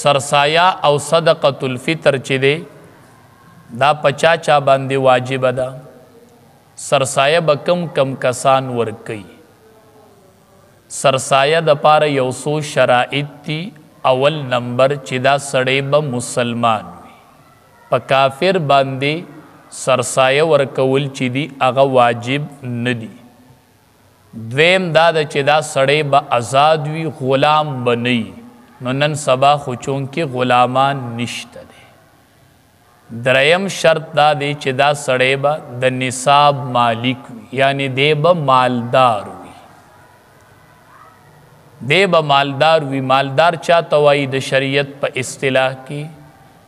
सरसाया او صدقۃ الفطر چې دی دا پچا چا باندې واجب ده سرسایه به کم کسان ورکي سرسایه د پاره یو څو شرایط دي اول نمبر چې دا سړی به مسلمان وي په کافر باندې سرسایه ورکول چې دی هغه واجب نه دي دویم دا د چې دا سړی به آزاد وي غلام به نه وي نو نن سبا خو چونکې غلامان نشته دی دریم شرط دا دی چې دا سړی به د نصاب مالک وي یعنی دی به مالدار وي دی به مالدار وي مالدار چاته وایي د شریعت په اصطلاح کې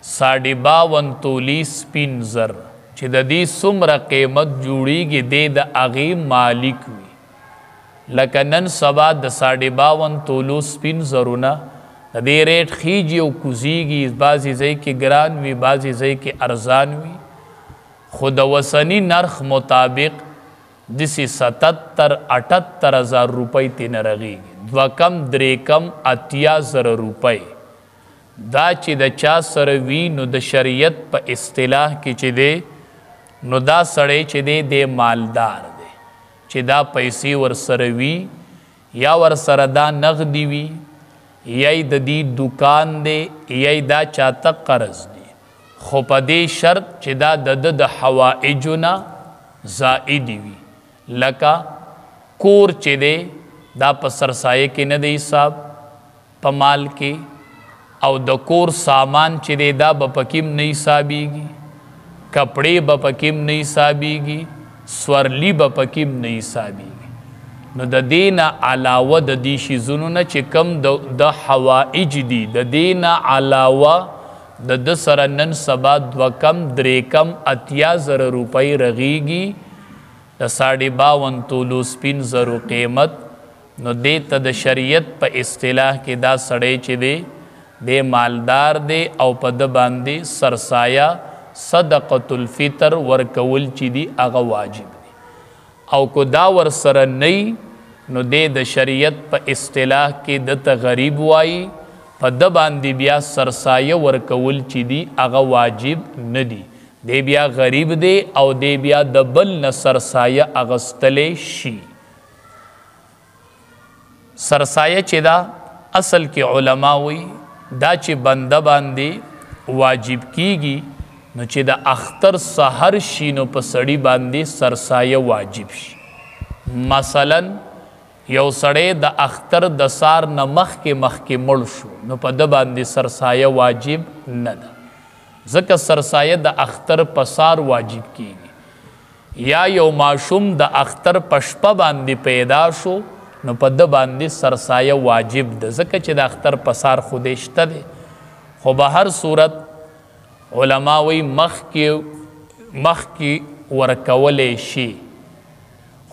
52 تولی سپین زر چې د دې څومره قیمت جوړیږي دی د هغې مالک وي لکه نن سبا د 52 تولو سپین زرونه د دې ریټ خیږي او کوزیږي بعضې ځای کې ګران وي بعضې ځای کې ارزان وي خو د وسني نرخ مطابق داسې 77-78 هزار روپۍ ترې نه رغېږي دوه کم درې کم 80,000 روپۍ دا چې د چا سره وي نو د شریعت په اصطلاح کې چې دی نو دا سړی چې دی دی مالدار دی چې دا پیسې ورسره وي یا ورسره دا نغدي وي یا د دې دکان دی یا دا چاته قرض دی خو په دې شرط چې دا د حوائجو نه زائدي وي لکه کور چې دی دا په سرسایه کې نه دی حساب په مال کې او د کور سامان چې دی دا به پکې نه حسابېږي کپړې به پکې نه حسابېږي سورلی به پکې نه حسابېږي نو د دې نه علاوه د دې شیزونو نه چې کم د حوائج دي د دې نه علاوه د ده سره نن سبا دوه کم درې کم 80,000 روپۍ رغېږي د 52 تولو سپین زرو قیمت نو دې ته د شریعت په اصطلاح کې دا سړی چې دی دی مالدار دی او په ده باندې سرسایه صدقۃ الفطر ورکول چې دی هغه واجب دی او کو دا ورسره نه نو د شریعت په اصطلاح کې د ته غریب وایي په ده باندې بیا سرسایه ورکول چې دی هغه واجب نه دی دی بیا غریب دی او دی بیا د بل نه سرسایه اغستلی شي سرسایه چې دا اصل کې علما وایي دا چې بنده باندې واجب کیږي نو چې د اختر سحر شي نو په سړي باندې سرسایه واجب شي مثلا یو سړی د اختر د سار نه مخکې مړ شو نو په ده باندې سرسایه واجب نه ده ځکه سرسایه د اختر په سار واجب کیږي یا یو ماشوم د اختر په شپه باندې پیدا شو نو په ده باندې سرسایه واجب ده ځکه چې د اختر په سار خودی شته دی خو به هر صورت علما وی مخکی ورکولی شي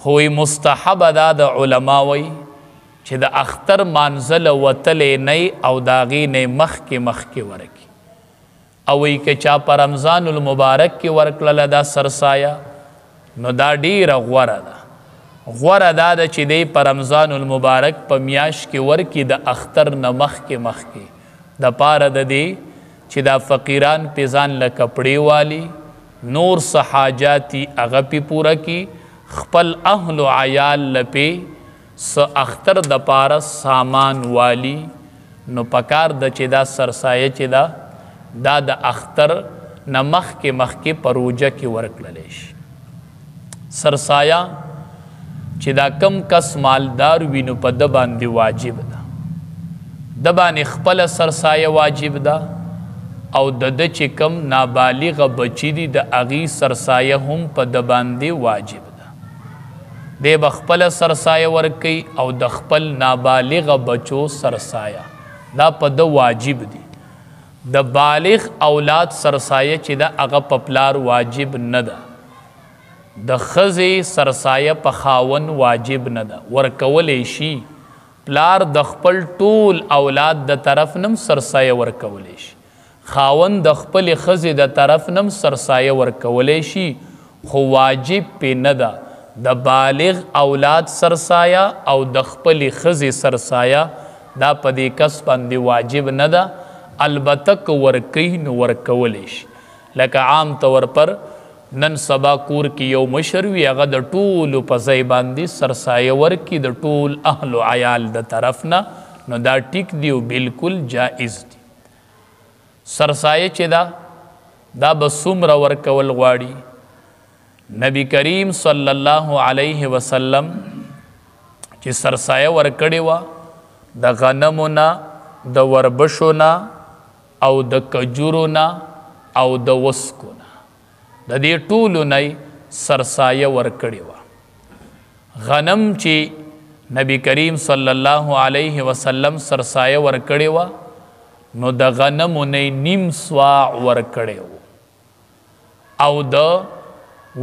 خو مستحب دا د علما وی چې د اختر مانزل وتلی نه او د هغې نه مخکې ورکي او وی که چا په رمضان المبارک کې ورکړله دا سرسایه نو دا ډیره غوره ده غوره دا ده چې دی په رمضان المبارک په میاشت کې ورکي د اختر نه مخکې د پاره د دې چې دا فقیران پې ځان له کپړې والی نور څه حاجاتي هغه پې پوره کی خپل اهل و عیال له پې څه اختر د پاره سامان والی نو پکار ده چې دا سرسایه چې دا د اختر نه مخکې په روژه کې ورکړلی شي سرسایه چې دا کم کس مالدار وي نو په ده باندې واجب ده ده باندې خپله سرسایه واجب ده او د ده چې کم نابالغه بچي دي د هغې سرسایه هم په ده باندې واجب ده دی به خپله سرسایه ورکوي او د خپل نابالغه بچو سرسایه دا په ده واجب دي د بالغ اولاد سرسایه چې ده هغه په پلار واجب نه ده د ښځې سرسایه په خاون واجب نه ده ورکولی شي پلار د خپل ټول اولاد د طرف نم سرسایه ورکولی شي خاون د خپل ښځې د طرف نم سرسایه ورکولی شي خو واجب پې نه ده د بالغ اولاد سرسایه او د خپل ښځې سرسایه دا په دې کس باندې واجب نه ده البته که ورکوي نو ورکولی شي. لکه عام طور پر نن سبا کور کې یو مشر وي هغه د ټولو په ځای باندې سرسایه ورکي د ټول اهل و عیال د طرف نه، نو دا ټیک دی او بالکل جائز دی. سرسایه چې دا به څومره ورکول غواړي؟ نبی کریم صلی الله علیه وسلم چې سرسایه ورکړې وه د غنمو نه، د وربشو نه او د کجورو نه او د وسکو نه، د دې ټولو نه سرسایه ورکړې وه. غنم چې نبی کریم صلی الله علیه وسلم سرسایه ورکړې وه نو د غنمو نه نیم سواع ورکړی و، او د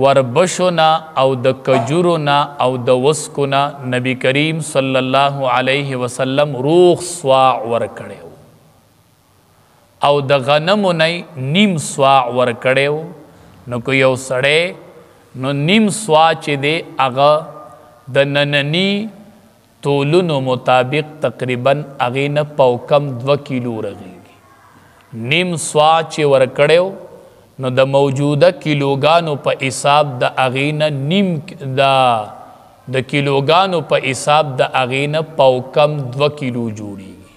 وربشو نه او د کجورو نه او د وسکو نه نبی کریم صلی الله علیه وسلم روغ سواع ورکړی و، او د غنمو نه نیم سواع ورکړی و. نو که یو سړی نو نیم سواع چې دی هغه د ننني تولونو مطابق تقریبا هغې نه پاو کم 2 کیلو رغېږي. نیم سواع چې ورکړی نو د موجوده کیلوګانو په حساب د هغې نه نیم د کیلوګانو په حساب د هغې نه پاو کم 2 کیلو جوړیږي.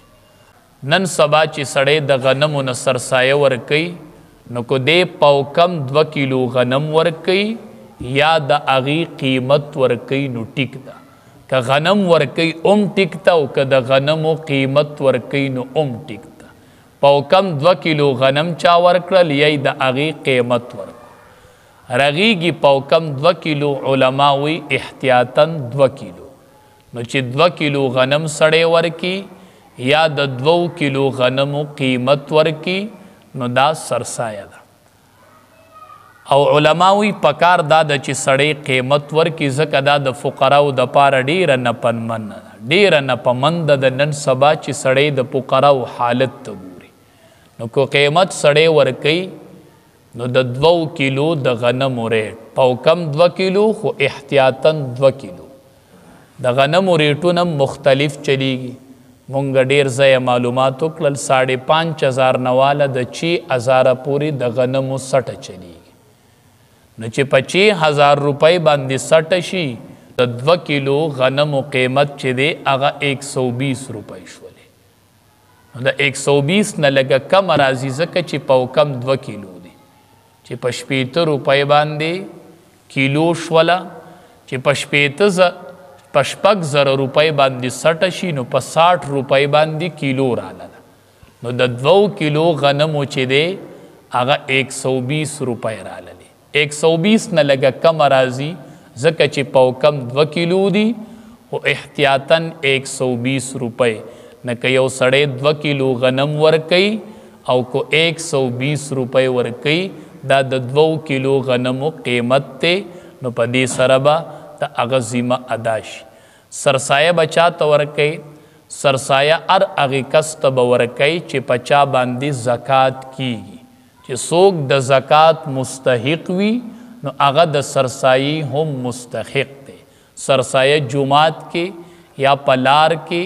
نن سبا چې سړی د غنمو نه سرسایه ورکوي نو که دی پاو کم 2 کیلو غنم ورکوي یا د هغې قیمت ورکوي نو ټیک ده. که غنم ورکوي ام ټیک ده او که د غنمو قیمت ورکوي نو ام ټیک ده. پاو کم 2 کیلو غنم چا ورکړل یا د هغې قیمت ورکړو رغیږي پاو کم 2 کیلو علما وی احتیاطاً 2 کیلو. نو چې 2 کیلو غنم سړی ورکي یا د 2 کیلو غنمو قیمت ورکي نو دا سرسایه ده. او علماوی پکار دا د چې سړی قیمت ورکي ځکه دا د فقراو د پاره ډیره نپنمن ده، ډیره نپمند ده. نن سبا چې سړی د فقراو حالت ته ګوري نو که قیمت سړی ورکي نو د 2 کیلو د غنمو ریټ پاو کم 2 کیلو خو احتیاطاً 2 کیلو د غنمو ریټونه مختلف چلیږي. مونږ ډیر ځای معلومات وکړل 5,500 نه واله د 6,000 پورې د غنمو سټه چلیږي. نو چې په 6,000 روپۍ باندې سټه شي د 2 کیلو غنمو قیمت چې دی هغه 120 روپۍ شولې. نو د 120 نه لږه کم راځي ځکه چې پاو کم 2 کیلو دی چې په 80 روپۍ باندې کیلو شوله، چې په 6,000 روپۍ باندې سټه شي نو په 60 روپۍ باندې کیلو رالاله. نو د 2 کیلو غنمو چې دی هغه 120 روپۍ راللې. 120 نه لږه کم راځي ځکه چې پاو کم 2 کیلو دی او احتیاطاً 120 روپۍ. نه که یو سړی 2 کیلو غنم ورکوي او که 120 روپۍ ورکوي دا د 2 کیلو غنمو قیمت دی، نو په دې سره به د هغه ذمه ادا شي. سرسایه به چا ته ورکوي؟ سرسایه هر هغې کس ته به ورکوي چې په چا باندې زکات کیږي. چې څوک د زکات مستحق وي نو هغه د سرسایي هم مستحق دی. سرسایه جماعت کې یا په لار کې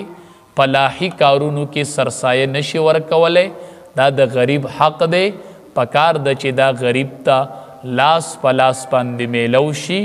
پلاحي کارونو کې سرسایه نشي ورکولی، دا د غریب حق دی. پکار ده چې دا غریب ته لاس په لاس باندې میلو شي